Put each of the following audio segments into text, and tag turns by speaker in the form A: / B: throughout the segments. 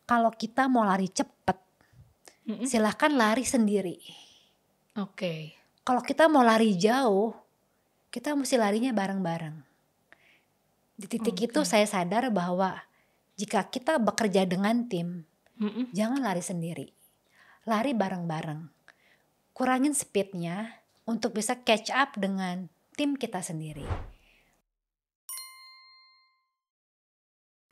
A: kalau kita mau lari cepet, silahkan lari sendiri.
B: Oke.
A: Kalau kita mau lari jauh, kita mesti larinya bareng-bareng. Di titik itu saya sadar bahwa jika kita bekerja dengan tim, jangan lari sendiri. Lari bareng-bareng. Kurangin speednya untuk bisa catch up dengan tim kita sendiri.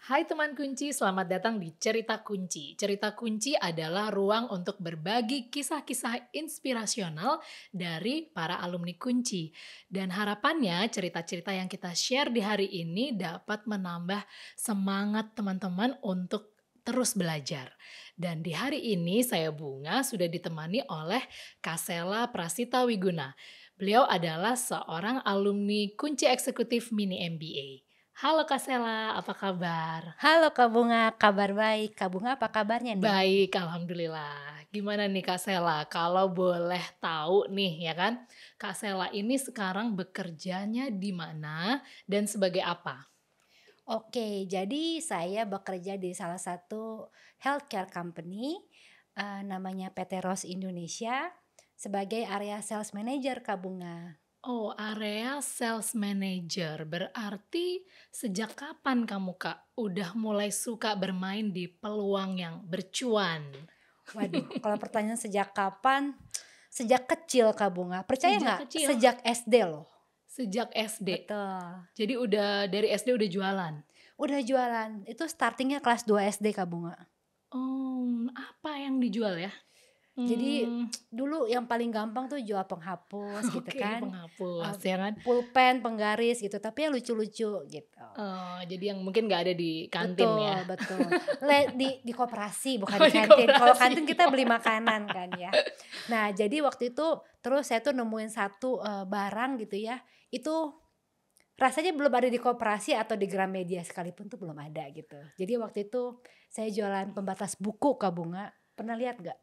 B: Hai teman kunci, selamat datang di Cerita Kunci. Cerita Kunci adalah ruang untuk berbagi kisah-kisah inspirasional dari para alumni kunci. Dan harapannya cerita-cerita yang kita share di hari ini dapat menambah semangat teman-teman untuk terus belajar. Dan di hari ini saya Bunga sudah ditemani oleh Kasela Prasita Wiguna. Beliau adalah seorang alumni kunci eksekutif Mini MBA. Halo Kak Sela, apa kabar?
A: Halo Kak Bunga, kabar baik. Kak Bunga apa kabarnya nih?
B: Baik, alhamdulillah. Gimana nih Kak Sela? Kalau boleh tahu nih ya kan, Kak Sela ini sekarang bekerjanya di mana dan sebagai apa?
A: Oke, jadi saya bekerja di salah satu healthcare company, namanya PT Ros Indonesia sebagai area sales manager Kak Bunga.
B: Oh, area sales manager. Berarti sejak kapan kamu Kak udah mulai suka bermain di peluang yang bercuan?
A: Waduh, kalau pertanyaan sejak kapan? Sejak kecil Kak Bunga. Percaya
B: Sejak
A: nggak?
B: kecil?
A: Sejak SD loh.
B: Sejak SD?
A: Betul.
B: Jadi udah dari SD udah jualan?
A: Udah jualan. Itu startingnya kelas 2 SD Kak Bunga.
B: Oh, apa yang dijual ya?
A: Jadi dulu yang paling gampang tuh jual penghapus gitu
B: Oke,
A: kan.
B: penghapus ya kan?
A: Pulpen, penggaris gitu. Tapi yang lucu-lucu gitu.
B: Jadi yang mungkin nggak ada di kantin ya?
A: Betul. Di koperasi bukan
B: Oh,
A: di
B: di
A: kantin. Kalau
B: koperasi.
A: kantin kita beli makanan kan ya. Nah jadi waktu itu terus saya tuh nemuin satu barang gitu ya. Itu rasanya belum ada di koperasi atau di Gramedia sekalipun tuh belum ada gitu. Jadi waktu itu saya jualan pembatas buku Kak Bunga. Pernah lihat gak?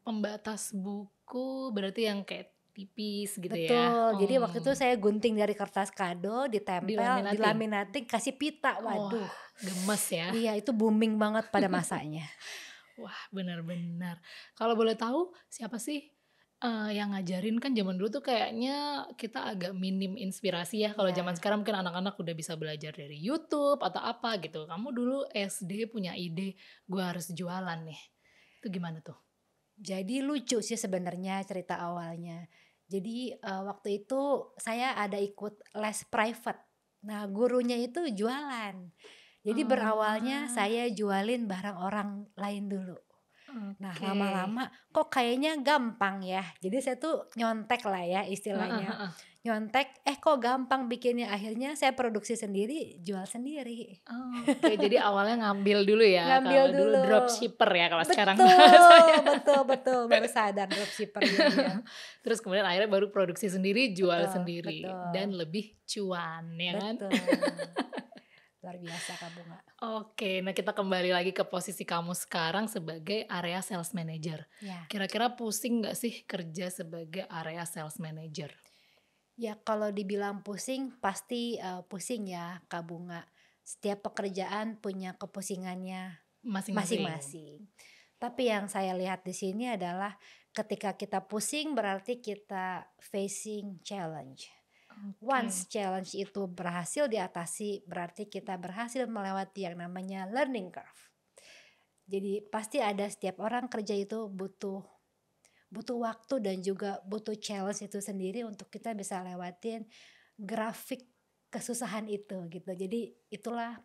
B: Pembatas buku berarti yang kayak tipis gitu ya?
A: Betul. Jadi waktu itu saya gunting dari kertas kado, ditempel,
B: Dilaminating?
A: dilaminating, kasih pita.
B: Wah,
A: Waduh.
B: gemes ya?
A: Iya itu booming banget pada masanya.
B: Wah, benar-benar. Kalau boleh tahu siapa sih yang ngajarin? Kan zaman dulu tuh kayaknya kita agak minim inspirasi ya. Kalau
A: Iya.
B: zaman sekarang mungkin anak-anak udah bisa belajar dari YouTube atau apa gitu. Kamu dulu SD punya ide, gue harus jualan nih. Itu gimana tuh?
A: Jadi lucu sih sebenarnya cerita awalnya. Jadi waktu itu saya ada ikut les private. Nah gurunya itu jualan. Jadi berawalnya
B: Oh,
A: saya jualin barang orang lain dulu. Nah
B: oke.
A: lama-lama kok kayaknya gampang ya. Jadi saya tuh nyontek lah ya
B: Heeh,
A: istilahnya.
B: heeh.
A: Nyontek, kok gampang bikinnya. Akhirnya saya produksi sendiri, jual sendiri.
B: Oke, jadi awalnya ngambil dulu ya.
A: Ngambil
B: Kalau dulu
A: dulu.
B: dropshipper ya kalau sekarang bahasanya.
A: Betul. Baru sadar dropshipper jadinya.
B: Terus kemudian akhirnya baru produksi sendiri, jual sendiri dan
A: Betul.
B: lebih cuan ya kan?
A: Luar biasa Kak Bunga.
B: Oke, nah kita kembali lagi ke posisi kamu sekarang sebagai area sales manager.
A: Ya.
B: Kira-kira pusing gak sih kerja sebagai area sales manager?
A: Ya kalau dibilang pusing pasti pusing ya Kak Bunga. Setiap pekerjaan punya kepusingannya
B: Masing-masing.
A: masing-masing. Tapi yang saya lihat di sini adalah ketika kita pusing berarti kita facing challenge. Once challenge itu berhasil diatasi berarti kita berhasil melewati yang namanya learning curve. Jadi pasti ada setiap orang kerja itu butuh waktu dan juga butuh challenge itu sendiri untuk kita bisa lewatin grafik kesusahan itu gitu. Jadi itulah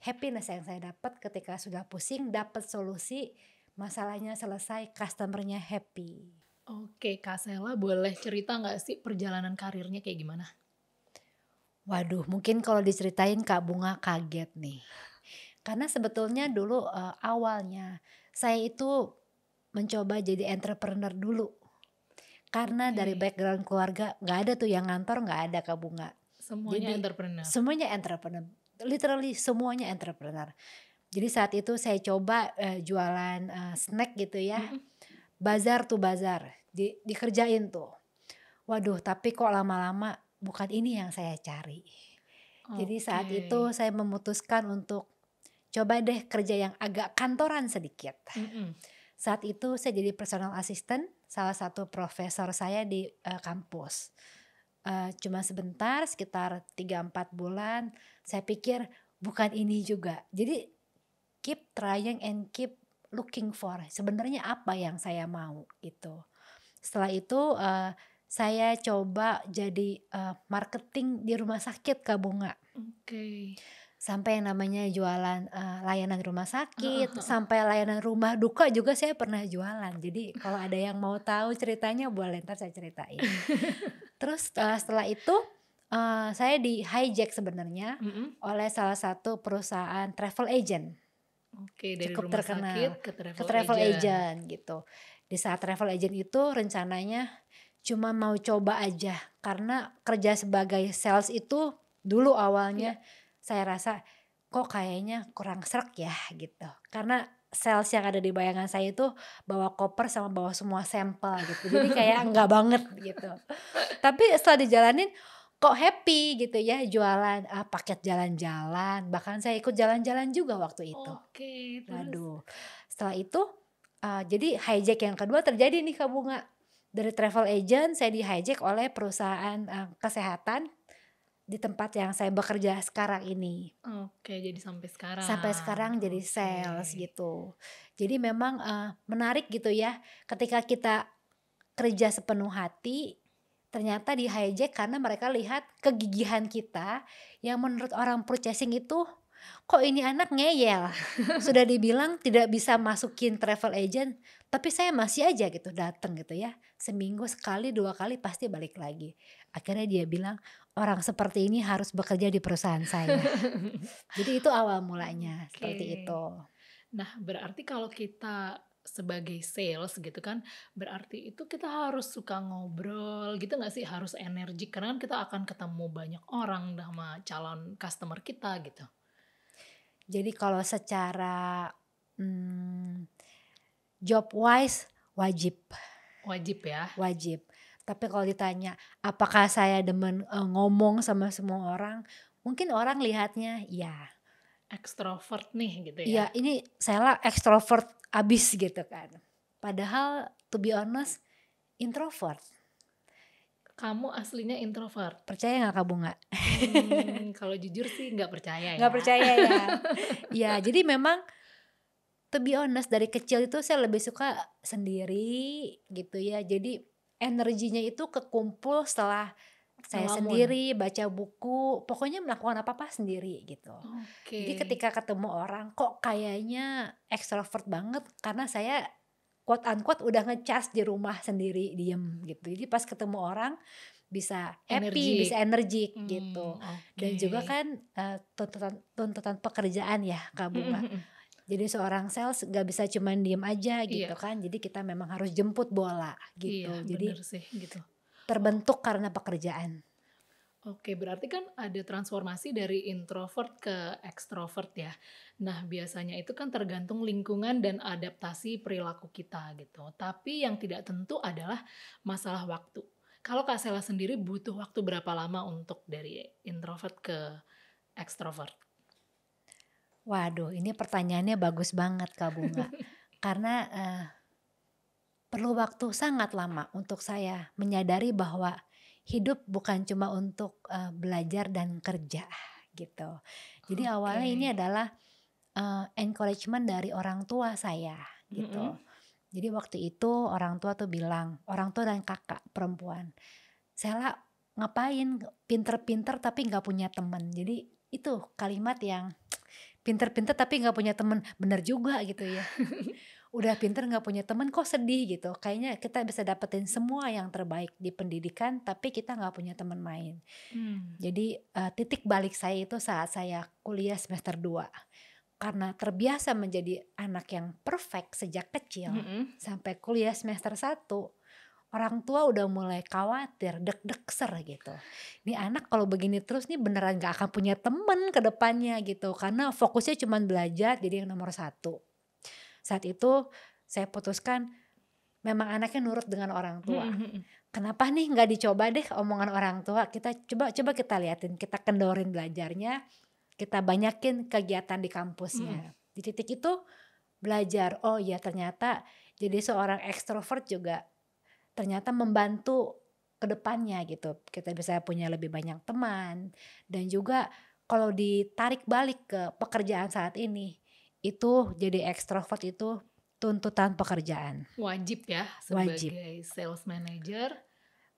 A: happiness yang saya dapat ketika sudah pusing, dapat solusi, masalahnya selesai, customernya happy.
B: Oke, Kak Sela boleh cerita gak sih perjalanan karirnya kayak gimana?
A: Waduh, mungkin kalau diceritain Kak Bunga kaget nih. Karena sebetulnya dulu awalnya saya itu mencoba jadi entrepreneur dulu. Karena dari background keluarga nggak ada tuh yang ngantor, nggak ada Kak Bunga.
B: Semuanya
A: Jadi
B: entrepreneur.
A: semuanya entrepreneur, literally semuanya entrepreneur. Jadi saat itu saya coba jualan snack gitu ya, bazar tuh bazar, dikerjain tuh. Waduh, tapi kok lama-lama bukan ini yang saya cari. Jadi saat itu saya memutuskan untuk coba deh kerja yang agak kantoran sedikit.
B: Mm-mm.
A: Saat itu saya jadi personal assistant salah satu profesor saya di kampus. Cuma sebentar, sekitar 3-4 bulan, saya pikir bukan ini juga. Jadi keep trying and keep looking for, sebenarnya apa yang saya mau gitu. Setelah itu, saya coba jadi, marketing di rumah sakit, Kak Bunga.
B: Oke.
A: Sampai yang namanya jualan, layanan rumah
B: Heeh,
A: sakit,
B: heeh.
A: sampai layanan rumah duka juga saya pernah jualan. Jadi kalau ada yang mau tahu ceritanya boleh, entar saya ceritain. Terus, setelah itu, saya di-hijack sebenarnya
B: Mm-mm.
A: oleh salah satu perusahaan travel agent,
B: Oke, dari
A: cukup
B: rumah sakit
A: terkenal,
B: ke
A: ke
B: travel
A: travel
B: agent.
A: agent gitu. Di saat travel agent itu rencananya cuma mau coba aja, karena kerja sebagai sales itu dulu
B: Iya.
A: awalnya saya rasa, kok kayaknya kurang sreg ya gitu. Karena sales yang ada di bayangan saya itu bawa koper sama bawa semua sampel gitu, jadi kayak enggak banget gitu. Tapi setelah dijalanin kok happy gitu ya, jualan, paket jalan-jalan, bahkan saya ikut jalan-jalan juga waktu itu.
B: Oke, terus?
A: Waduh, setelah itu, jadi hijack yang kedua terjadi nih Kak Bunga. Dari travel agent saya di-hijack oleh perusahaan, kesehatan di tempat yang saya bekerja sekarang ini.
B: Oke, jadi sampai
A: Sampai
B: sekarang.
A: sekarang jadi
B: Oke.
A: sales gitu. Jadi memang, menarik gitu ya, ketika kita kerja sepenuh hati, ternyata di-hijack karena mereka lihat kegigihan kita yang menurut orang purchasing itu, "Kok ini anak ngeyel, sudah dibilang tidak bisa masukin travel agent, tapi saya masih aja gitu datang," gitu ya. Seminggu sekali, 2 kali pasti balik lagi. Akhirnya dia bilang, "Orang seperti ini harus bekerja di perusahaan saya." Jadi itu awal mulanya,
B: Oke.
A: seperti itu.
B: Nah, berarti kalau kita sebagai sales gitu kan, berarti itu kita harus suka ngobrol gitu nggak sih? Harus energik karena kan kita akan ketemu banyak orang sama calon customer kita gitu.
A: Jadi kalau secara, mmm, job wise wajib.
B: Wajib ya.
A: Wajib. Tapi kalau ditanya, apakah saya demen, ngomong sama semua orang? Mungkin orang lihatnya,
B: Ekstrovert nih gitu ya.
A: ya ini Sheila ekstrovert abis gitu kan. Padahal to be honest introvert.
B: Kamu aslinya introvert.
A: Percaya nggak Kak Bunga?
B: Kalau jujur sih nggak percaya
A: Nggak
B: ya.
A: percaya ya? Ya jadi memang to be honest dari kecil itu saya lebih suka sendiri gitu ya. Jadi energinya itu kekumpul setelah saya
B: Ngelamun.
A: sendiri baca buku, pokoknya melakukan apa-apa sendiri gitu.
B: Oke.
A: Jadi ketika ketemu orang kok kayaknya ekstrovert banget karena saya quote unquote udah ngecas di rumah sendiri diem gitu. Jadi pas ketemu orang bisa happy,
B: Energik.
A: bisa energik gitu.
B: Oke.
A: Dan juga kan tuntutan tuntutan pekerjaan ya Kak Bunga. Jadi seorang sales nggak bisa cuman diem aja gitu
B: Iya,
A: kan. Jadi kita memang harus jemput bola
B: iya
A: gitu. Jadi
B: bener sih gitu.
A: terbentuk karena pekerjaan.
B: Oke, berarti kan ada transformasi dari introvert ke ekstrovert ya. Nah, biasanya itu kan tergantung lingkungan dan adaptasi perilaku kita gitu. Tapi yang tidak tentu adalah masalah waktu. Kalau Kak Sela sendiri butuh waktu berapa lama untuk dari introvert ke ekstrovert?
A: Waduh, ini pertanyaannya bagus banget Kak Bunga. Karena perlu waktu sangat lama untuk saya menyadari bahwa hidup bukan cuma untuk belajar dan kerja gitu. Jadi
B: Oke.
A: awalnya ini adalah encouragement dari orang tua saya
B: Mm-mm.
A: gitu. Jadi waktu itu orang tua tuh bilang, orang tua dan kakak perempuan, "Sela ngapain pinter-pinter tapi nggak punya temen." Jadi itu kalimat yang pinter-pinter tapi nggak punya temen, bener juga gitu ya. Udah pinter nggak punya temen kok sedih gitu. Kayaknya kita bisa dapetin semua yang terbaik di pendidikan tapi kita nggak punya temen main.
B: Hmm.
A: Jadi titik balik saya itu saat saya kuliah semester 2. Karena terbiasa menjadi anak yang perfect sejak kecil
B: Mm-mm.
A: sampai kuliah semester 1, orang tua udah mulai khawatir, deg-degser gitu. Ini anak kalau begini terus nih beneran gak akan punya temen ke depannya gitu. Karena fokusnya cuman belajar jadi yang nomor 1. Saat itu saya putuskan memang anaknya nurut dengan orang tua.
B: Mm-mm.
A: Kenapa nih nggak dicoba deh omongan orang tua, kita coba kita liatin, kita kendorin belajarnya. kita banyakin kegiatan di kampusnya. Di titik itu belajar, oh ya ternyata jadi seorang ekstrovert juga ternyata membantu ke depannya gitu. Kita bisa punya lebih banyak teman, dan juga kalau ditarik balik ke pekerjaan saat ini, itu jadi ekstrovert itu tuntutan pekerjaan,
B: Wajib ya
A: wajib.
B: sebagai sales manager,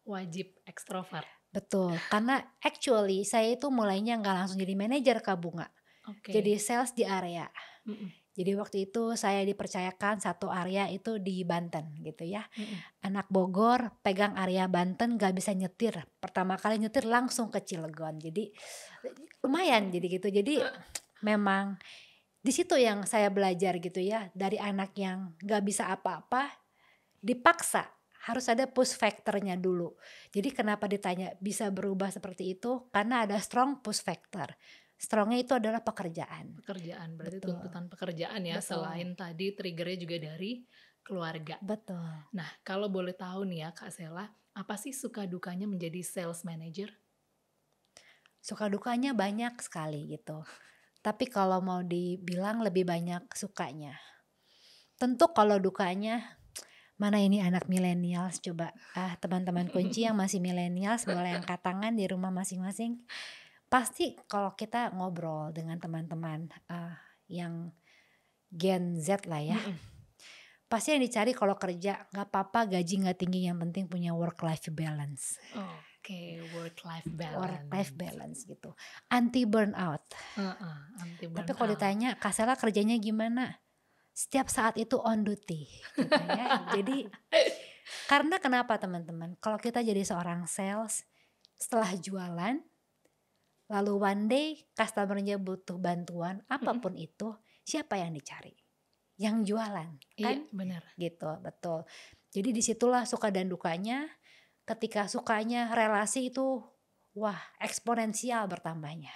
B: wajib ekstrovert.
A: Betul, karena actually saya itu mulainya nggak langsung jadi manajer Kak Bunga, jadi
B: Oke.
A: sales di area.
B: Mhm,
A: Jadi waktu itu saya dipercayakan satu area itu di Banten gitu ya.
B: mhm.
A: Anak Bogor pegang area Banten gak bisa nyetir. Pertama kali nyetir langsung ke Cilegon. Jadi lumayan jadi gitu. Jadi memang di situ yang saya belajar gitu ya. Dari anak yang gak bisa apa-apa dipaksa harus ada push factornya dulu. Jadi kenapa ditanya bisa berubah seperti itu? Karena ada strong push factor. Strongnya itu adalah pekerjaan.
B: Pekerjaan, berarti
A: Betul,
B: tuntutan pekerjaan ya,
A: betul,
B: selain tadi triggernya juga dari keluarga.
A: betul.
B: Nah, kalau boleh tahu nih ya Kak Sela, apa sih suka dukanya menjadi sales manager?
A: Suka dukanya banyak sekali gitu. Tapi kalau mau dibilang lebih banyak sukanya. Tentu kalau dukanya, mana ini anak millennials coba, teman-teman kunci yang masih millennials boleh angkat tangan di rumah masing-masing. Pasti kalau kita ngobrol dengan teman-teman, yang Gen Z lah ya,
B: Mhm.
A: pasti yang dicari kalau kerja nggak apa-apa gaji nggak tinggi yang penting punya work life balance.
B: Oke, work life
A: Work life
B: balance.
A: balance gitu, anti burnout.
B: Heeh, anti
A: Tapi kalau
B: burnout.
A: ditanya, "Kak Sela kerjanya gimana?" Setiap saat itu on duty gitu ya. Jadi karena kenapa teman-teman, kalau kita jadi seorang sales, setelah jualan, lalu one day customer-nya butuh bantuan
B: Mhm.
A: apapun itu, siapa yang dicari? Yang jualan
B: Iya,
A: kan?
B: benar.
A: Gitu, betul. Jadi disitulah suka dan dukanya. Ketika sukanya relasi itu, wah eksponensial bertambahnya.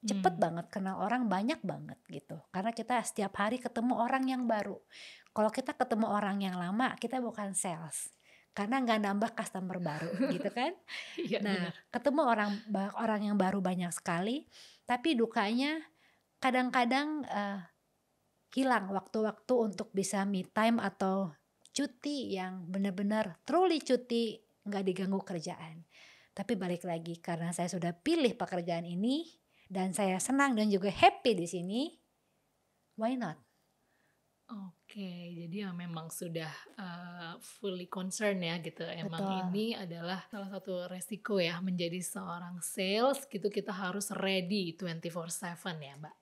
A: Cepet
B: Mmm,
A: banget kenal orang, banyak banget gitu. Karena kita setiap hari ketemu orang yang baru. Kalau kita ketemu orang yang lama, kita bukan sales. Karena nggak nambah customer baru gitu kan.
B: iya
A: Nah,
B: benar.
A: ketemu orang yang baru banyak sekali, tapi dukanya kadang-kadang, hilang waktu-waktu untuk bisa me time atau cuti yang benar-benar truly cuti, nggak diganggu kerjaan. Tapi balik lagi karena saya sudah pilih pekerjaan ini dan saya senang dan juga happy di sini, why not?
B: Oke, jadi ya memang sudah, fully concern ya gitu, emang
A: Betul.
B: ini adalah salah satu resiko ya menjadi seorang sales gitu, kita harus ready 24/7 ya, Mbak?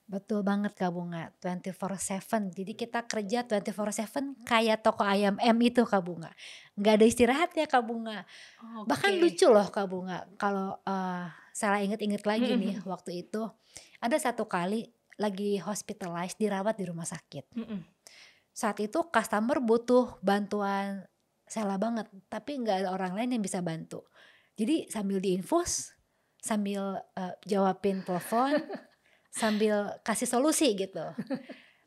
A: Betul banget Kak Bunga, 24/7. Jadi kita kerja 24/7 kayak toko ayam M itu Kak Bunga. Nggak ada istirahatnya Kak Bunga. Bahkan
B: Oke.
A: lucu loh Kak Bunga, kalau, saya inget-inget lagi
B: Mhm,
A: nih
B: mhm.
A: waktu itu, ada satu kali lagi hospitalized dirawat di rumah sakit.
B: Mhm.
A: Saat itu customer butuh bantuan Sela banget, tapi nggak ada orang lain yang bisa bantu. Jadi sambil diinfus, sambil, jawabin telepon, sambil kasih solusi gitu.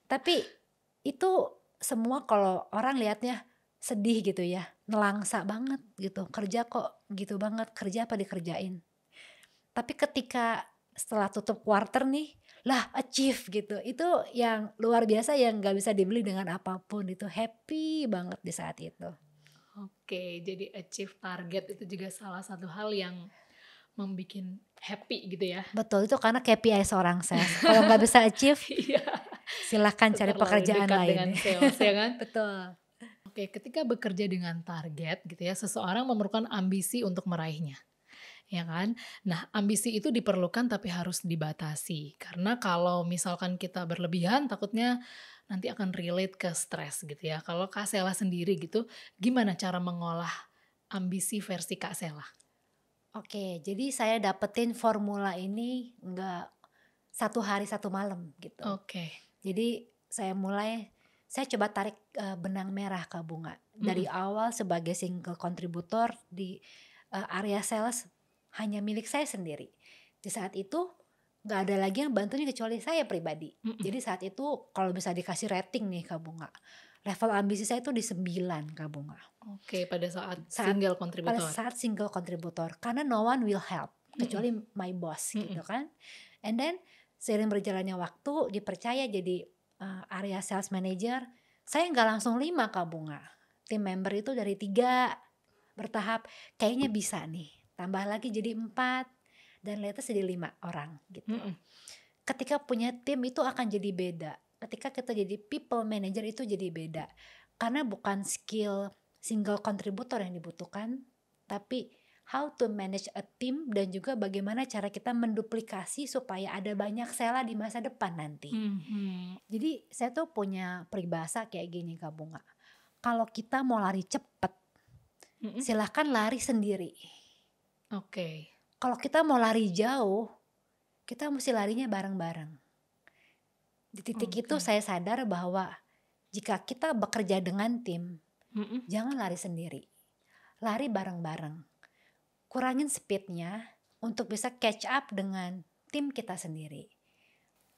A: Tapi itu semua kalau orang lihatnya sedih gitu ya, nelangsa banget gitu, kerja kok gitu banget, kerja apa dikerjain. Tapi ketika setelah tutup quarter nih, lah achieve gitu, itu yang luar biasa yang nggak bisa dibeli dengan apapun, itu happy banget di saat itu.
B: Oke, jadi achieve target itu juga salah satu hal yang membikin happy gitu ya?
A: Betul, itu karena KPI seorang sales, kalau nggak bisa achieve,
B: Iya,
A: silahkan cari
B: terlalu
A: pekerjaan
B: dekat
A: lain.
B: dengan sales ya kan?
A: Betul.
B: Oke, ketika bekerja dengan target gitu ya, seseorang memerlukan ambisi untuk meraihnya, ya kan? Nah, ambisi itu diperlukan tapi harus dibatasi. Karena kalau misalkan kita berlebihan, takutnya nanti akan relate ke stres gitu ya. Kalau Kak Sela sendiri gitu, gimana cara mengolah ambisi versi Kak Sela?
A: Oke, jadi saya dapetin formula ini nggak satu hari satu malam gitu.
B: Oke.
A: Jadi saya coba tarik, benang merah Kak Bunga. Dari
B: Mhm.
A: awal sebagai single kontributor di, area sales hanya milik saya sendiri. Di saat itu nggak ada lagi yang bantuin kecuali saya pribadi.
B: Mhm.
A: Jadi saat itu kalau bisa dikasih rating nih Kak Bunga, level ambisi saya itu di 9 Kak Bunga.
B: Oke, pada saat
A: Saat
B: single
A: pada
B: kontributor.
A: saat single kontributor, karena no one will help
B: Mhm.
A: kecuali my boss
B: Mhm.
A: gitu kan. And then seiring berjalannya waktu dipercaya jadi area sales manager, saya nggak langsung 5 Kak Bunga. Tim member itu dari 3 bertahap, kayaknya bisa nih, tambah lagi jadi 4 dan latest jadi 5 orang gitu.
B: Mm-mm.
A: Ketika punya tim itu akan jadi beda. Ketika kita jadi people manager itu jadi beda. Karena bukan skill single contributor yang dibutuhkan, tapi how to manage a team dan juga bagaimana cara kita menduplikasi supaya ada banyak sela di masa depan nanti.
B: Mhm.
A: Jadi saya tuh punya peribahasa kayak gini Kak Bunga. Kalau kita mau lari cepet,
B: Mm-mm.
A: silahkan lari sendiri.
B: Oke.
A: Kalau kita mau lari jauh, kita mesti larinya bareng-bareng. Di titik itu
B: Oke.
A: saya sadar bahwa jika kita bekerja dengan tim,
B: Mm-mm.
A: jangan lari sendiri. Lari bareng-bareng. Kurangin speednya untuk bisa catch up dengan tim kita sendiri.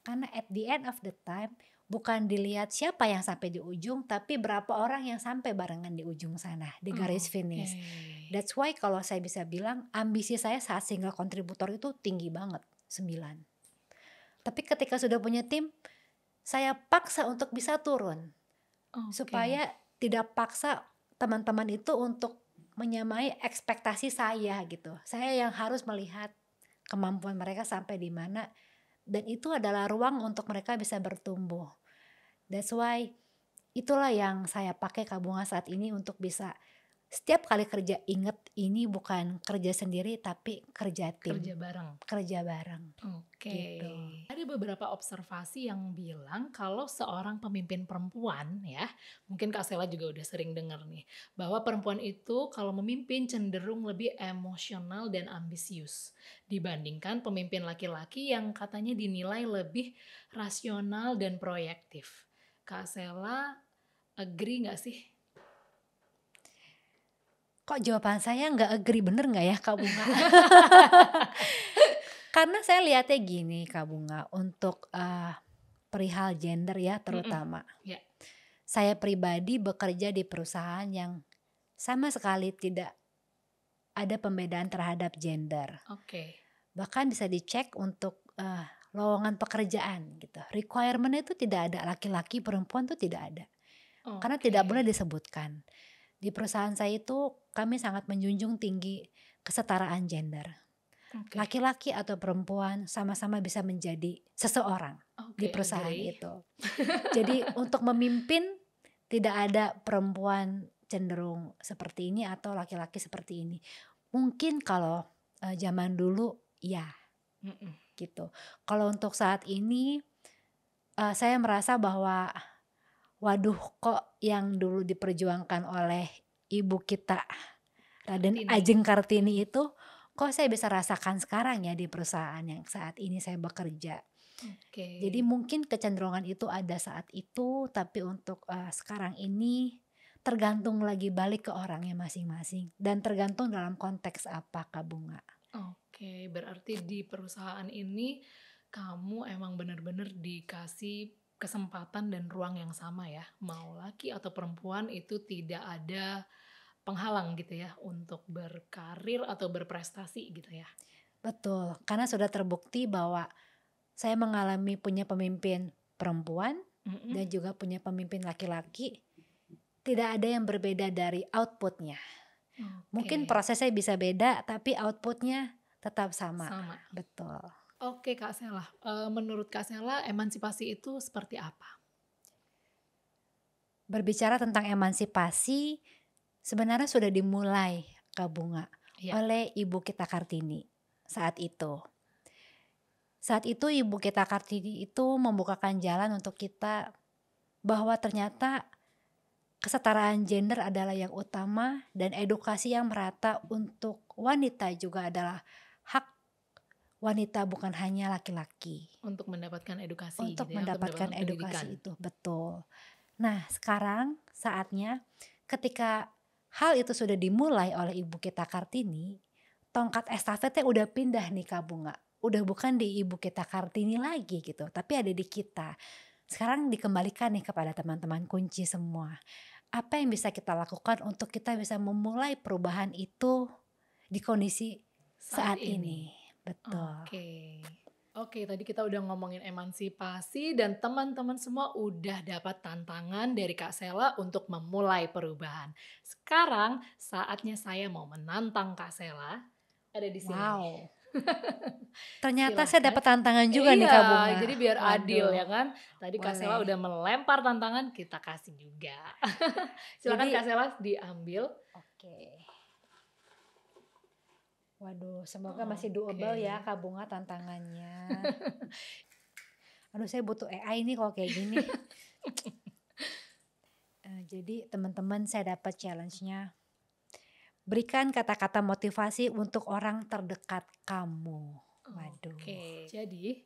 A: Karena at the end of the time, bukan dilihat siapa yang sampai di ujung, tapi berapa orang yang sampai barengan di ujung sana, di garis finish.
B: Oke.
A: That's why kalau saya bisa bilang, ambisi saya saat single kontributor itu tinggi banget, 9. Tapi ketika sudah punya tim, saya paksa untuk bisa turun.
B: Oke.
A: Supaya tidak paksa teman-teman itu untuk menyamai ekspektasi saya gitu. Saya yang harus melihat kemampuan mereka sampai di mana, dan itu adalah ruang untuk mereka bisa bertumbuh. That's why itulah yang saya pakai Kak Bunga saat ini untuk bisa setiap kali kerja inget ini bukan kerja sendiri tapi kerja tim,
B: Kerja bareng.
A: kerja bareng.
B: Oke.
A: Gitu.
B: Ada beberapa observasi yang bilang kalau seorang pemimpin perempuan ya, mungkin Kak Sela juga udah sering dengar nih, bahwa perempuan itu kalau memimpin cenderung lebih emosional dan ambisius dibandingkan pemimpin laki-laki yang katanya dinilai lebih rasional dan proyektif. Kak Sela agree nggak sih?
A: Kok jawaban saya nggak agree, bener nggak ya Kak Bunga? Karena saya lihatnya gini Kak Bunga, untuk perihal gender ya terutama.
B: Ya.
A: Saya pribadi bekerja di perusahaan yang sama sekali tidak ada pembedaan terhadap gender.
B: Oke.
A: Bahkan bisa dicek untuk lowongan pekerjaan gitu. Requirement itu tidak ada, laki-laki perempuan itu tidak ada. Karena tidak boleh disebutkan. Di perusahaan saya itu kami sangat menjunjung tinggi kesetaraan gender.
B: Oke.
A: Laki-laki atau perempuan sama-sama bisa menjadi seseorang di perusahaan
B: agree.
A: itu. Jadi untuk memimpin tidak ada perempuan cenderung seperti ini atau laki-laki seperti ini. Mungkin kalau zaman dulu ya gitu. Kalau untuk saat ini saya merasa bahwa waduh, kok yang dulu diperjuangkan oleh ibu kita Raden
B: Kartini.
A: Ajeng Kartini itu kok saya bisa rasakan sekarang ya di perusahaan yang saat ini saya bekerja.
B: Oke.
A: Jadi mungkin kecenderungan itu ada saat itu, tapi untuk sekarang ini tergantung lagi balik ke orangnya masing-masing dan tergantung dalam konteks apa Kak Bunga.
B: Oke, berarti di perusahaan ini kamu emang benar-benar dikasih kesempatan dan ruang yang sama ya, mau laki atau perempuan itu tidak ada penghalang gitu ya untuk berkarir atau berprestasi gitu ya.
A: Betul, karena sudah terbukti bahwa saya mengalami punya pemimpin perempuan dan juga punya pemimpin laki-laki, tidak ada yang berbeda dari outputnya. Mungkin prosesnya bisa beda tapi outputnya tetap sama. Betul.
B: Oke Kak Sela, menurut Kak Sela emansipasi itu seperti apa?
A: Berbicara tentang emansipasi sebenarnya sudah dimulai Kak Bunga oleh Ibu kita Kartini saat itu. Saat itu Ibu kita Kartini itu membukakan jalan untuk kita bahwa ternyata kesetaraan gender adalah yang utama dan edukasi yang merata untuk wanita juga adalah hak wanita, bukan hanya laki-laki.
B: Untuk mendapatkan edukasi
A: Untuk
B: gitu ya,
A: mendapatkan edukasi itu, betul. Nah sekarang saatnya ketika hal itu sudah dimulai oleh Ibu kita Kartini, tongkat estafetnya udah pindah nih Kak Bunga. Udah bukan di Ibu kita Kartini lagi gitu, tapi ada di kita. Sekarang dikembalikan nih kepada teman-teman kunci semua. Apa yang bisa kita lakukan untuk kita bisa memulai perubahan itu di kondisi saat ini. Betul.
B: Oke. Oke, tadi kita udah ngomongin emansipasi dan teman-teman semua udah dapat tantangan dari Kak Sela untuk memulai perubahan. Sekarang saatnya saya mau menantang Kak Sela. Ada di sini nih.
A: Wow, ternyata saya
B: Silahkan.
A: dapat tantangan juga nih Kak
B: Iya,
A: Bunga.
B: jadi biar adil
A: Waduh,
B: ya kan. Tadi Kak Sela
A: boleh.
B: udah melempar tantangan, kita kasih juga. Silakan
A: Jadi
B: Kak Sela diambil.
A: oke. Waduh, semoga masih
B: Oke.
A: doable ya Kak Bunga tantangannya. Aduh, saya butuh AI nih kalau kayak gini. Jadi teman-teman, saya dapat challenge-nya. Berikan kata-kata motivasi untuk orang terdekat kamu. Waduh.
B: Oke. Jadi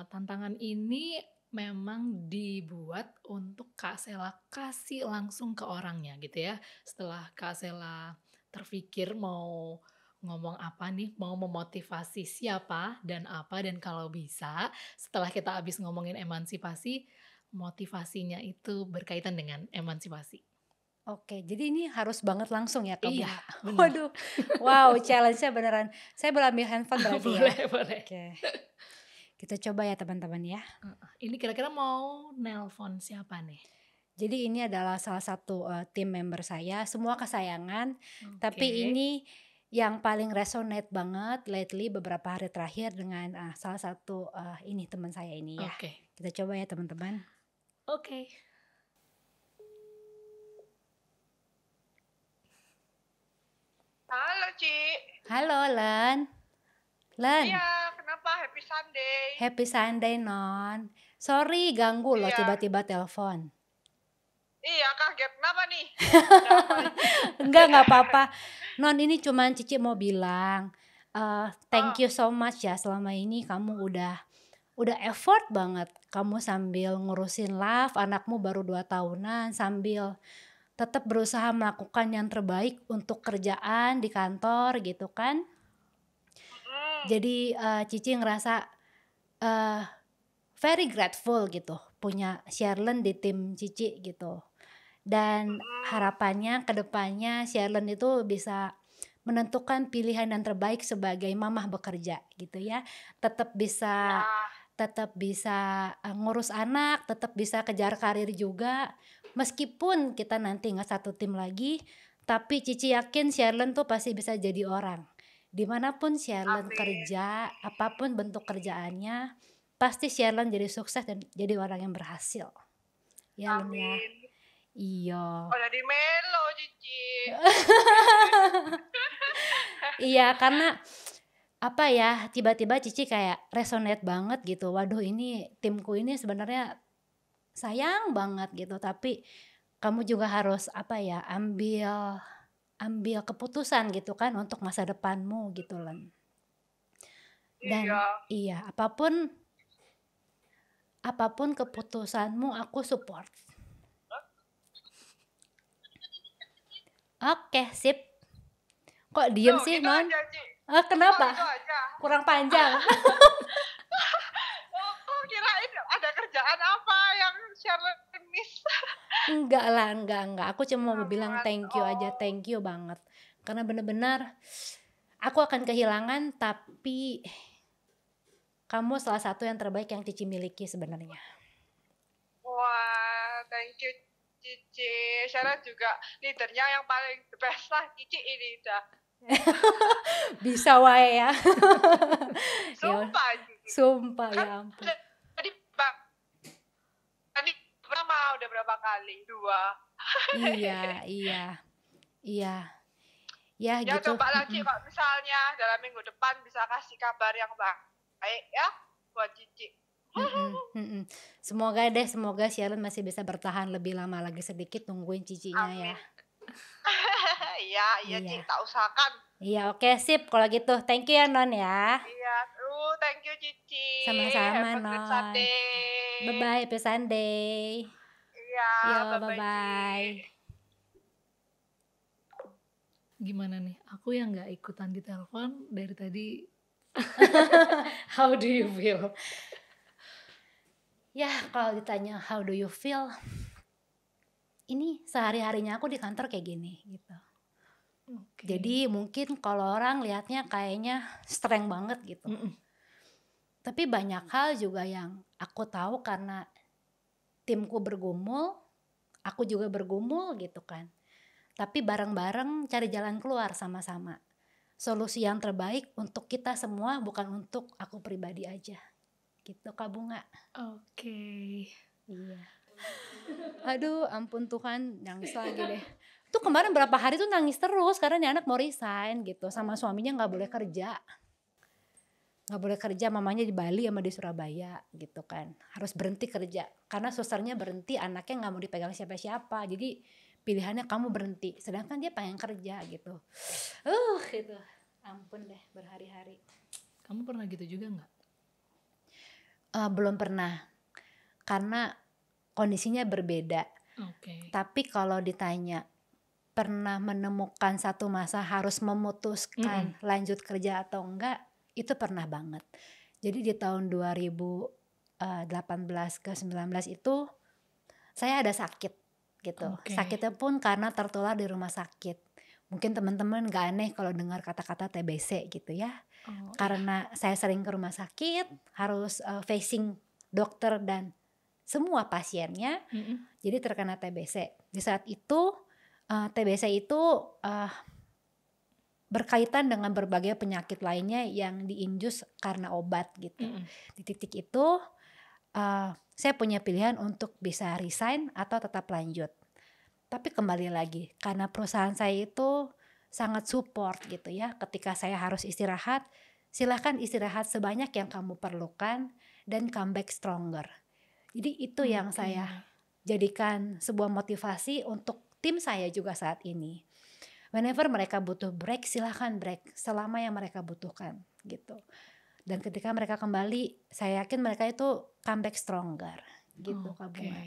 B: tantangan ini memang dibuat untuk Kak Sela kasih langsung ke orangnya gitu ya. Setelah Kak Sela terpikir mau ngomong apa nih, mau memotivasi siapa dan apa, dan kalau bisa setelah kita habis ngomongin emansipasi, motivasinya itu berkaitan dengan emansipasi.
A: Oke, jadi ini harus banget langsung ya Kak
B: Iya,
A: Bunga?
B: benar.
A: Waduh, wow, challenge-nya beneran. Saya boleh ambil handphone berarti ya?
B: Boleh, boleh.
A: Oke, kita coba ya teman-teman ya.
B: Ini kira-kira mau nelpon siapa nih?
A: Jadi ini adalah salah satu tim member saya, semua kesayangan.
B: Oke.
A: Tapi ini yang paling resonate banget lately beberapa hari terakhir dengan salah satu ini teman saya ini ya.
B: Oke.
A: Kita coba ya teman-teman.
B: Oke.
C: Halo, Ci.
A: Halo Len. Len,
C: Iya, kenapa? Happy Sunday.
A: happy Sunday non. Sorry ganggu loh
C: Iya.
A: tiba-tiba telepon.
C: Iya, kaget. Kenapa nih? Ada apa ini?
A: Enggak apa-apa. Non, ini cuman Cici mau bilang thank
C: Oh,
A: you so much ya, selama ini kamu udah effort banget. Kamu sambil ngurusin Love, anakmu baru 2 tahunan, sambil tetap berusaha melakukan yang terbaik untuk kerjaan di kantor gitu kan.
C: mm,
A: Jadi Cici ngerasa very grateful gitu punya Sherlyn di tim Cici gitu. Dan harapannya ke depannya Sherlyn itu bisa menentukan pilihan yang terbaik sebagai mamah bekerja gitu ya. Tetap bisa ngurus anak, tetap bisa kejar karir juga. Meskipun kita nanti nggak satu tim lagi, tapi Cici yakin Sherlyn tuh pasti bisa jadi orang. Dimanapun Sherlyn
C: amin.
A: kerja, apapun bentuk kerjaannya, pasti Sherlyn jadi sukses dan jadi orang yang berhasil. Ya Lyn ya.
C: Amin.
A: Iya.
C: Oh, jadi melo, Cici.
A: Iya, karena apa ya, tiba-tiba Cici kayak resonate banget gitu. Waduh, ini timku ini sebenarnya sayang banget gitu, tapi kamu juga harus apa ya, ambil keputusan gitu kan untuk masa depanmu gitu Len. Dan
C: Iya.
A: iya, apapun keputusanmu aku support. Oke, sip. Kok diem
C: Tuh,
A: sih
C: gitu
A: Non?
C: aja, Ci.
A: Kenapa?
C: Itu aja.
A: Kurang panjang.
C: Oh, kirain ada kerjaan apa yang Charlotte miss.
A: Enggak lah, enggak. Aku cuma mau bilang
C: Bukan.
A: thank you aja,
C: Oh,
A: thank you banget. Karena benar-benar aku akan kehilangan, tapi kamu salah satu yang terbaik yang Cici miliki sebenarnya.
C: wah, thank you, Cici. Charlotte juga leadernya yang paling the best lah, Cici ini udah.
A: Bisa wae ya.
C: Sumpah, Cici.
A: Sumpah
C: Kan
A: ya ampun.
C: tadi pertama udah berapa kali? 2.
A: Iya. Ya
C: Ya
A: gitu.
C: coba lagi kalau misalnya dalam minggu depan bisa kasih kabar yang baik ya buat Cici.
A: Semoga Sharon masih bisa bertahan lebih lama lagi sedikit, tungguin Cicinya ya.
C: Amin. Iya, Ci, tak usahakan.
A: Iya, oke, sip kalau gitu. Thank you ya Non ya.
C: Iya, thank you Cici.
A: Sama-sama
C: Have a good
A: Non.
C: Sunday.
A: Bye-bye, happy Sunday.
C: Iya,
A: Yo,
C: bye-bye.
A: bye-bye.
B: Gimana nih? Aku yang nggak ikutan di telepon dari tadi. How do you feel?
A: Ya, kalau ditanya how do you feel, ini sehari-harinya aku di kantor kayak gini gitu. Jadi mungkin kalau orang lihatnya kayaknya strength banget gitu. Tapi banyak hal juga yang aku tahu karena timku bergumul, aku juga bergumul gitu kan. Tapi bareng-bareng cari jalan keluar sama-sama. Solusi yang terbaik untuk kita semua, bukan untuk aku pribadi aja. Gitu Kak Bunga.
B: Oke.
A: Iya. Aduh ampun Tuhan, nangis lagi deh. Tuh kemarin berapa hari tuh nangis terus karena nih anak mau resign gitu. Sama suaminya gak boleh kerja. Gak boleh kerja, mamanya di Bali sama di Surabaya gitu kan. Harus berhenti kerja. Karena susternya berhenti, anaknya gak mau dipegang siapa-siapa. Jadi pilihannya kamu berhenti. Sedangkan dia pengen kerja gitu. Gitu. Ampun deh berhari-hari.
B: Kamu pernah gitu juga nggak?
A: Belum pernah. Karena kondisinya berbeda.
B: Oke.
A: Tapi kalau ditanya pernah menemukan satu masa harus memutuskan lanjut kerja atau enggak, itu pernah banget. Jadi di tahun 2018 ke 19 itu saya ada sakit gitu.
B: Oke.
A: Sakitnya pun karena tertular di rumah sakit. Mungkin teman-teman gak aneh kalau dengar kata-kata TBC gitu ya.
B: Oh,
A: Karena saya sering ke rumah sakit, harus facing dokter dan semua pasiennya, jadi terkena TBC. Di saat itu TBC itu berkaitan dengan berbagai penyakit lainnya yang diinjus karena obat gitu. Di titik itu saya punya pilihan untuk bisa resign atau tetap lanjut. Tapi kembali lagi, karena perusahaan saya itu sangat support gitu ya. Ketika saya harus istirahat, silahkan istirahat sebanyak yang kamu perlukan dan come back stronger. Jadi itu yang saya jadikan sebuah motivasi untuk tim saya juga saat ini. Whenever mereka butuh break, silahkan break selama yang mereka butuhkan gitu. Dan ketika mereka kembali, saya yakin mereka itu come back stronger gitu Kak Bunga.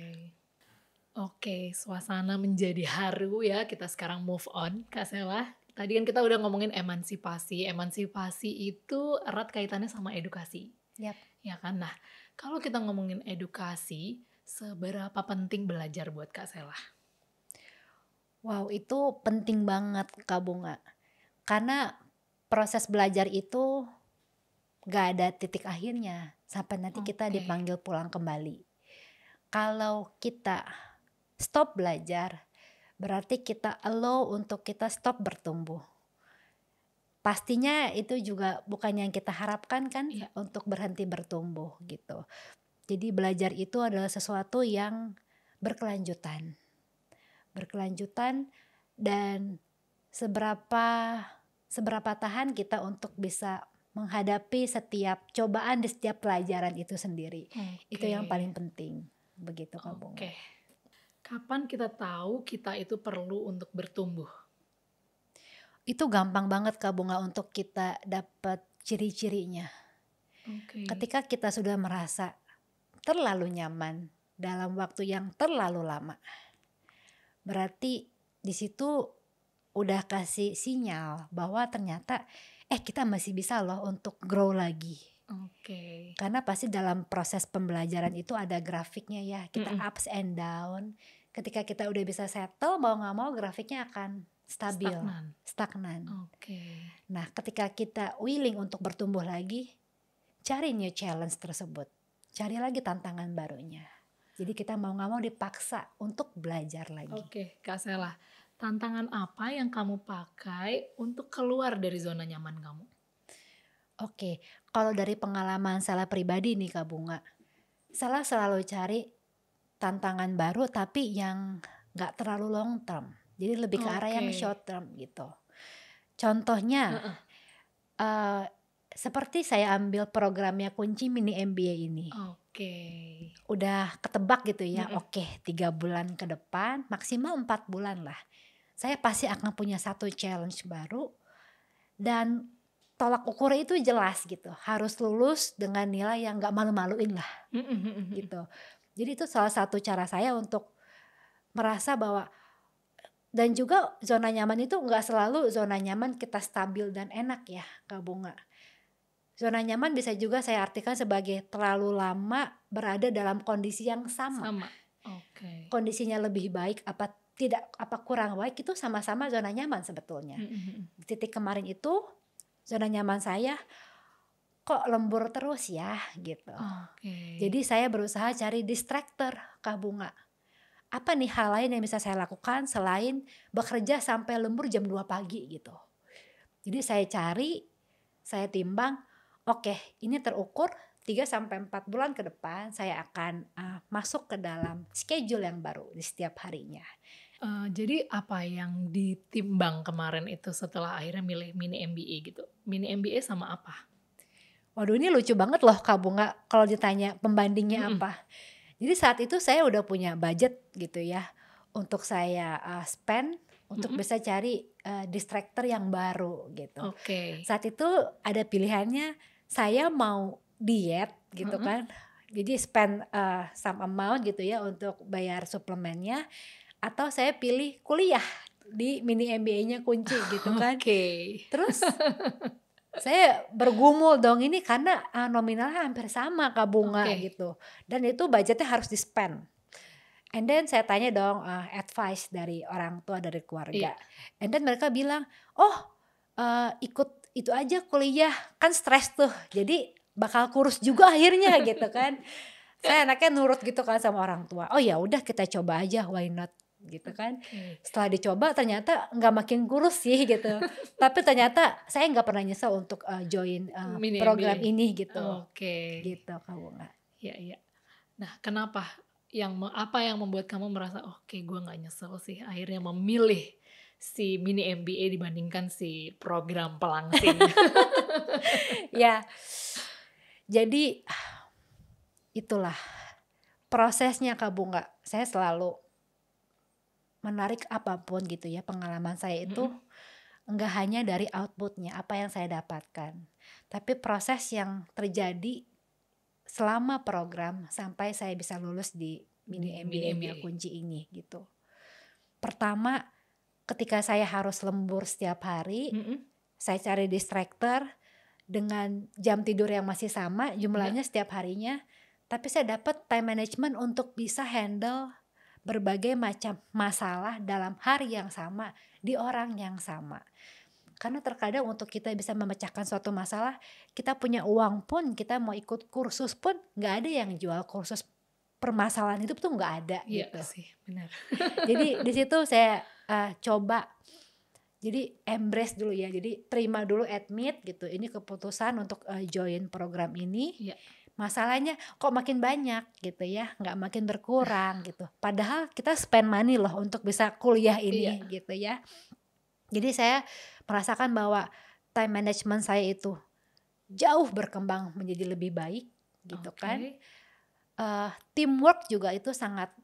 B: Oke, suasana menjadi haru ya. Kita sekarang move on, Kak Sela. Tadi kan kita udah ngomongin emansipasi. Emansipasi itu erat kaitannya sama edukasi.
A: Yap.
B: Ya kan? Nah, kalau kita ngomongin edukasi, seberapa penting belajar buat Kak Sela?
A: Wow, itu penting banget Kak Bunga. Karena proses belajar itu gak ada titik akhirnya sampai nanti kita dipanggil pulang kembali. Kalau kita stop belajar, berarti kita allow untuk kita stop bertumbuh. Pastinya itu juga bukan yang kita harapkan kan, untuk berhenti bertumbuh gitu. Jadi belajar itu adalah sesuatu yang berkelanjutan dan seberapa tahan kita untuk bisa menghadapi setiap cobaan di setiap pelajaran itu sendiri. Itu yang paling penting, begitu Kak Bunga.
B: Kapan kita tahu kita itu perlu untuk bertumbuh?
A: Itu gampang banget Kak Bunga untuk kita dapat ciri-cirinya. Ketika kita sudah merasa terlalu nyaman dalam waktu yang terlalu lama, berarti di situ udah kasih sinyal bahwa ternyata kita masih bisa loh untuk grow lagi. Karena pasti dalam proses pembelajaran itu ada grafiknya ya, kita ups and down. Ketika kita udah bisa settle, mau gak mau grafiknya akan stabil, stagnan. Nah ketika kita willing untuk bertumbuh lagi, cari new challenge tersebut, cari lagi tantangan barunya. Jadi kita mau gak mau dipaksa untuk belajar lagi.
B: Kak Sela, tantangan apa yang kamu pakai untuk keluar dari zona nyaman kamu?
A: Kalau dari pengalaman Sela pribadi nih Kak Bunga, Sela selalu cari tantangan baru tapi yang gak terlalu long term. Jadi lebih ke arah yang short term gitu. Contohnya seperti saya ambil programnya Kunci Mini MBA ini. Udah ketebak gitu ya, 3 bulan ke depan, maksimal 4 bulan lah. Saya pasti akan punya satu challenge baru dan tolak ukurnya itu jelas gitu. Harus lulus dengan nilai yang gak malu-maluin lah gitu. Jadi itu salah satu cara saya untuk merasa bahwa, dan juga zona nyaman itu gak selalu zona nyaman kita stabil dan enak ya Kak Bunga. Zona nyaman bisa juga saya artikan sebagai terlalu lama berada dalam kondisi yang sama. Kondisinya lebih baik apa tidak, apa kurang baik, itu sama-sama zona nyaman sebetulnya. Di titik kemarin itu zona nyaman saya kok lembur terus ya gitu.
B: Oke.
A: Jadi saya berusaha cari distractor Kak Bunga. Apa nih hal lain yang bisa saya lakukan selain bekerja sampai lembur jam 2 pagi gitu. Jadi saya cari, saya timbang, oke ini terukur 3 sampai 4 bulan ke depan saya akan masuk ke dalam schedule yang baru di setiap harinya.
B: Jadi apa yang ditimbang kemarin itu setelah akhirnya milih mini MBA gitu? Mini MBA sama apa?
A: Waduh ini lucu banget loh Kak Bunga kalau ditanya pembandingnya apa. Jadi saat itu saya udah punya budget gitu ya untuk saya spend untuk bisa cari distractor yang baru gitu.
B: Oke.
A: Saat itu ada pilihannya saya mau diet gitu kan. Jadi spend some amount gitu ya untuk bayar suplemennya, atau saya pilih kuliah di mini MBA-nya Kunci gitu kan.
B: Oke.
A: Terus saya bergumul dong ini karena nominalnya hampir sama Kak Bunga gitu. Dan itu budgetnya harus di spend. And then saya tanya dong advice dari orang tua, dari keluarga. And then mereka bilang, ikut itu aja kuliah, kan stres tuh. Jadi bakal kurus juga akhirnya gitu kan. Saya anaknya nurut gitu kan sama orang tua. Oh ya udah kita coba aja, why not gitu kan. Setelah dicoba ternyata nggak makin kurus sih gitu. Tapi ternyata saya nggak pernah nyesel untuk join program
B: MBA.
A: ini gitu.
B: Oke.
A: Gitu Kak Bunga.
B: Iya. Nah kenapa? Apa yang membuat kamu merasa oke gue nggak nyesel sih akhirnya memilih si mini MBA dibandingkan si program pelangsing?
A: Ya, jadi itulah prosesnya Kak Bunga. Saya selalu menarik apapun gitu ya, pengalaman saya itu enggak hanya dari outputnya apa yang saya dapatkan, tapi proses yang terjadi selama program sampai saya bisa lulus di mini MBA-nya Kunci ini gitu. Pertama, ketika saya harus lembur setiap hari, saya cari distractor dengan jam tidur yang masih sama jumlahnya setiap harinya, tapi saya dapat time management untuk bisa handle berbagai macam masalah dalam hari yang sama di orang yang sama. Karena terkadang untuk kita bisa memecahkan suatu masalah, kita punya uang pun, kita mau ikut kursus pun nggak ada yang jual kursus permasalahan hidup tuh nggak ada gitu.
B: Iya sih, benar.
A: Jadi di situ saya coba, jadi embrace dulu ya, jadi terima dulu, admit gitu, ini keputusan untuk join program ini.
B: Iya.
A: Masalahnya kok makin banyak gitu ya, nggak makin berkurang gitu. Padahal kita spend money loh untuk bisa kuliah ini gitu ya. Jadi saya merasakan bahwa time management saya itu jauh berkembang menjadi lebih baik gitu kan. Teamwork juga itu sangat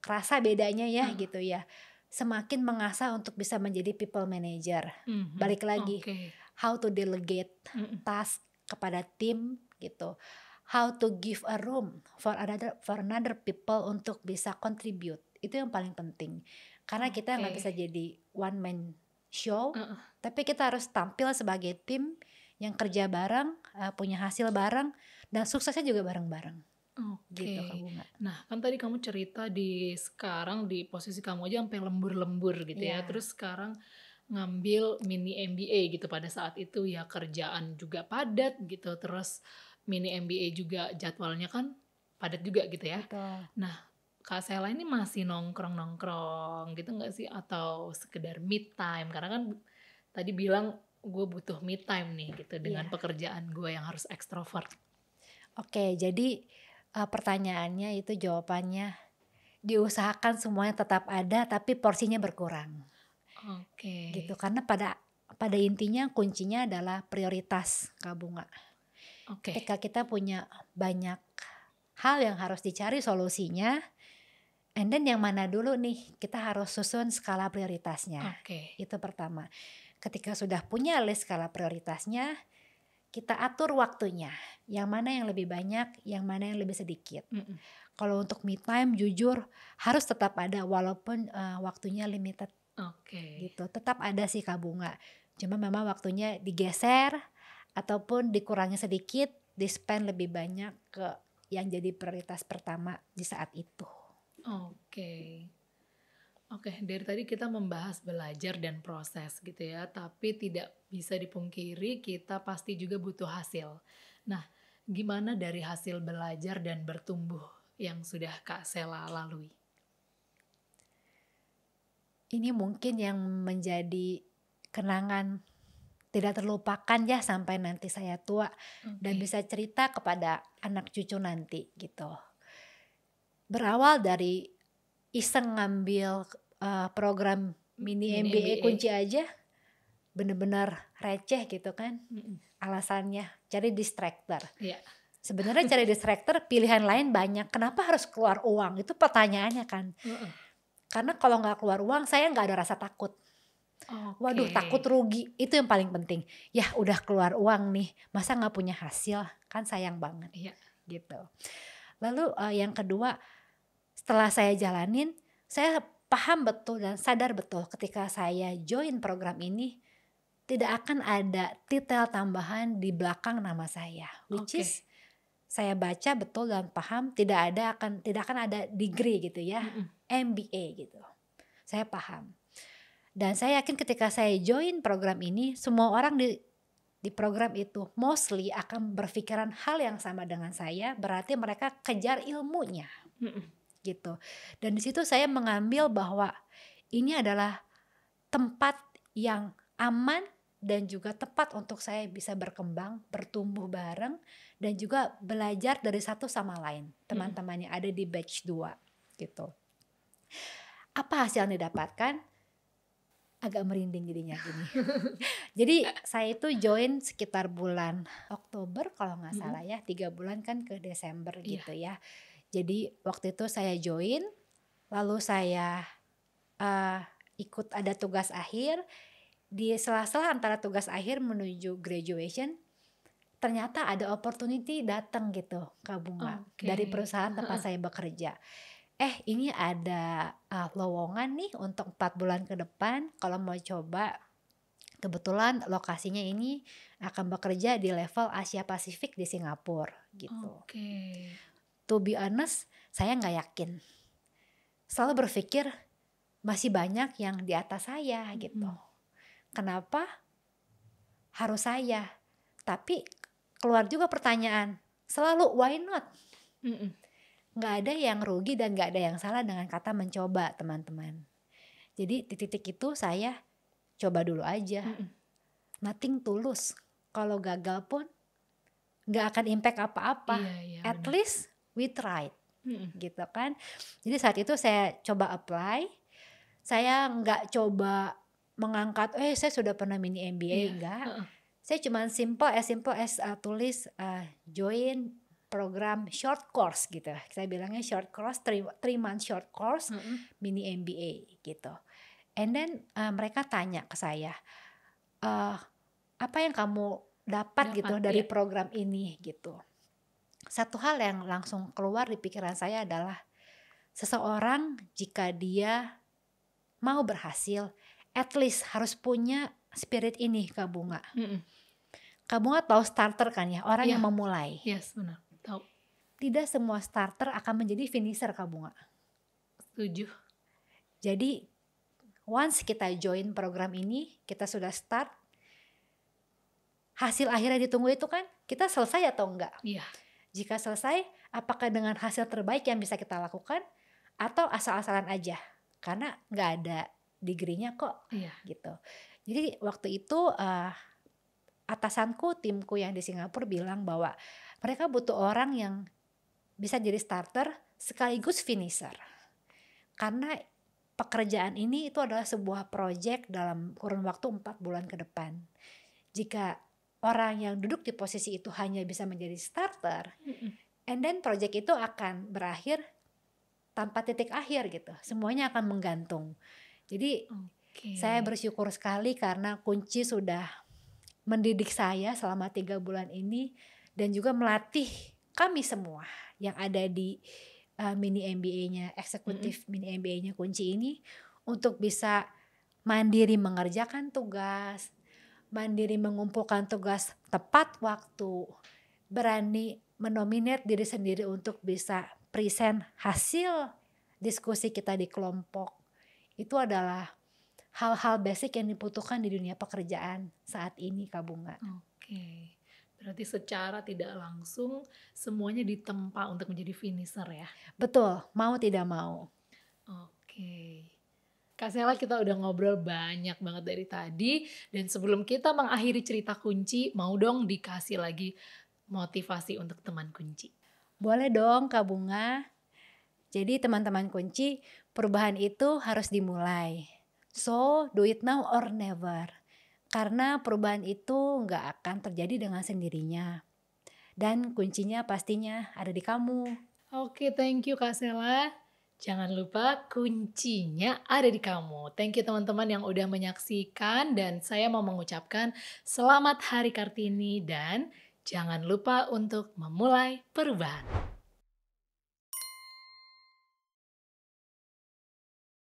A: kerasa bedanya ya gitu ya. Semakin mengasah untuk bisa menjadi people manager. Balik lagi, how to delegate task kepada tim gitu. How to give a room for another people untuk bisa contribute. Itu yang paling penting. Karena kita nggak bisa jadi one man show, tapi kita harus tampil sebagai tim yang kerja bareng, punya hasil bareng, dan suksesnya juga bareng-bareng. Gitu Kak Bunga.
B: Nah kan tadi kamu cerita sekarang di posisi kamu aja sampai lembur-lembur gitu ya. Terus sekarang ngambil mini MBA gitu, pada saat itu ya kerjaan juga padat gitu. Terus mini MBA juga jadwalnya kan padat juga gitu ya.
A: Betul.
B: Nah Kak Sela ini masih nongkrong-nongkrong gitu gak sih? Atau sekedar me time? Karena kan tadi bilang gue butuh me time nih gitu dengan pekerjaan gue yang harus ekstrovert.
A: Oke, jadi pertanyaannya itu jawabannya diusahakan semuanya tetap ada tapi porsinya berkurang. Gitu, karena pada intinya kuncinya adalah prioritas Kak Bunga. Ketika kita punya banyak hal yang harus dicari solusinya, and then yang mana dulu nih kita harus susun skala prioritasnya. Itu pertama. Ketika sudah punya list skala prioritasnya, kita atur waktunya, yang mana yang lebih banyak, yang mana yang lebih sedikit. Kalau untuk me time jujur harus tetap ada walaupun waktunya limited. Gitu, tetap ada sih Kak Bunga. Cuma memang waktunya digeser ataupun dikurangi sedikit, di-spend lebih banyak ke yang jadi prioritas pertama di saat itu.
B: Oke, dari tadi kita membahas belajar dan proses gitu ya, tapi tidak bisa dipungkiri kita pasti juga butuh hasil. Nah, gimana dari hasil belajar dan bertumbuh yang sudah Kak Sela lalui?
A: Ini mungkin yang menjadi kenangan tidak terlupakan ya sampai nanti saya tua dan
B: Oke.
A: bisa cerita kepada anak cucu nanti gitu. Berawal dari iseng ngambil program mini
B: Mini
A: MBA
B: MBA.
A: kunci aja, bener-bener receh gitu kan
B: Mm-mm.
A: alasannya, cari distractor.
B: Iya.
A: Sebenarnya cari distractor pilihan lain banyak, kenapa harus keluar uang? Itu pertanyaannya kan.
B: Heeh.
A: Karena kalau nggak keluar uang saya nggak ada rasa takut. Waduh,
B: Oke.
A: takut rugi, itu yang paling penting. Ya udah keluar uang nih, masa nggak punya hasil, kan sayang banget
B: Iya.
A: gitu. Lalu yang kedua, setelah saya jalanin, saya paham betul dan sadar betul ketika saya join program ini tidak akan ada titel tambahan di belakang nama saya, which
B: Oke.
A: is saya baca betul dan paham tidak akan ada degree gitu ya,
B: Mm-mm.
A: MBA gitu. Saya paham. Dan saya yakin ketika saya join program ini, semua orang di program itu mostly akan berpikiran hal yang sama dengan saya, berarti mereka kejar ilmunya
B: Mm-mm.
A: gitu. Dan di situ saya mengambil bahwa ini adalah tempat yang aman dan juga tepat untuk saya bisa berkembang, bertumbuh bareng dan juga belajar dari satu sama lain, teman-teman yang ada di batch 2 gitu. Apa hasil yang didapatkan? Agak merinding jadinya gini. Jadi saya itu join sekitar bulan Oktober kalau nggak salah ya, 3 bulan kan ke Desember
B: Iya.
A: gitu ya. Jadi waktu itu saya join, lalu saya ikut ada tugas akhir. Di sela-sela antara tugas akhir menuju graduation, ternyata ada opportunity datang gitu Kak Bunga
B: Oke.
A: dari perusahaan tempat saya bekerja. Ini ada lowongan nih untuk 4 bulan ke depan kalau mau coba. Kebetulan lokasinya ini akan bekerja di level Asia Pasifik di Singapura gitu.
B: Oke.
A: To be honest, saya nggak yakin. Selalu berpikir masih banyak yang di atas saya gitu. Kenapa harus saya? Tapi keluar juga pertanyaan, selalu why not?
B: Mm-mm.
A: Nggak ada yang rugi dan nggak ada yang salah dengan kata mencoba, teman-teman. Jadi di titik itu saya coba dulu aja. Nothing tulus. Kalau gagal pun nggak akan impact apa-apa.
B: Iya,
A: At
B: benar.
A: least we tried.
B: Mm-mm.
A: Gitu kan. Jadi saat itu saya coba apply. Saya nggak coba mengangkat, saya sudah pernah mini MBA,
B: Iya.
A: enggak.
B: Heeh.
A: Saya cuma simple as tulis join program short course gitu. Saya bilangnya short course, 3 month short course mini MBA gitu. And then mereka tanya ke saya, apa yang kamu dapat gitu dari
B: Iya.
A: program ini gitu. Satu hal yang langsung keluar di pikiran saya adalah seseorang jika dia mau berhasil, at least harus punya spirit ini Kak Bunga.
B: Mm-mm.
A: Kak Bunga tahu starter kan ya, orang
B: Iya.
A: yang memulai.
B: Yes, benar. Tahu.
A: Tidak semua starter akan menjadi finisher Kak Bunga.
B: Setuju.
A: Jadi once kita join program ini, kita sudah start, hasil akhirnya ditunggu itu kan kita selesai atau enggak.
B: Iya.
A: Jika selesai, apakah dengan hasil terbaik yang bisa kita lakukan atau asal-asalan aja? Karena nggak ada degree-nya kok.
B: Iya.
A: Gitu. Jadi waktu itu atasanku, timku yang di Singapura bilang bahwa mereka butuh orang yang bisa jadi starter sekaligus finisher. Karena pekerjaan ini itu adalah sebuah project dalam kurun waktu 4 bulan ke depan. Jika orang yang duduk di posisi itu hanya bisa menjadi starter, and then project itu akan berakhir tanpa titik akhir gitu. Semuanya akan menggantung. Jadi saya bersyukur sekali karena Kunci sudah mendidik saya selama 3 bulan ini dan juga melatih kami semua yang ada di mini MBA-nya, eksekutif mini MBA-nya Kunci ini untuk bisa mandiri mengerjakan tugas, mandiri mengumpulkan tugas tepat waktu, berani menominate diri sendiri untuk bisa present hasil diskusi kita di kelompok. Itu adalah hal-hal basic yang dibutuhkan di dunia pekerjaan saat ini, Kak Bunga.
B: Oke. Berarti secara tidak langsung semuanya ditempa untuk menjadi finisher ya.
A: Betul, mau tidak mau.
B: Oke. Kak Sela, kita udah ngobrol banyak banget dari tadi, dan sebelum kita mengakhiri cerita kunci, mau dong dikasih lagi motivasi untuk teman kunci.
A: Boleh dong, Kak Bunga. Jadi teman-teman kunci, perubahan itu harus dimulai. So, do it now or never. Karena perubahan itu nggak akan terjadi dengan sendirinya. Dan kuncinya pastinya ada di kamu.
B: Oke, thank you Kak Sela. Jangan lupa kuncinya ada di kamu. Thank you teman-teman yang udah menyaksikan, dan saya mau mengucapkan selamat Hari Kartini dan jangan lupa untuk memulai perubahan.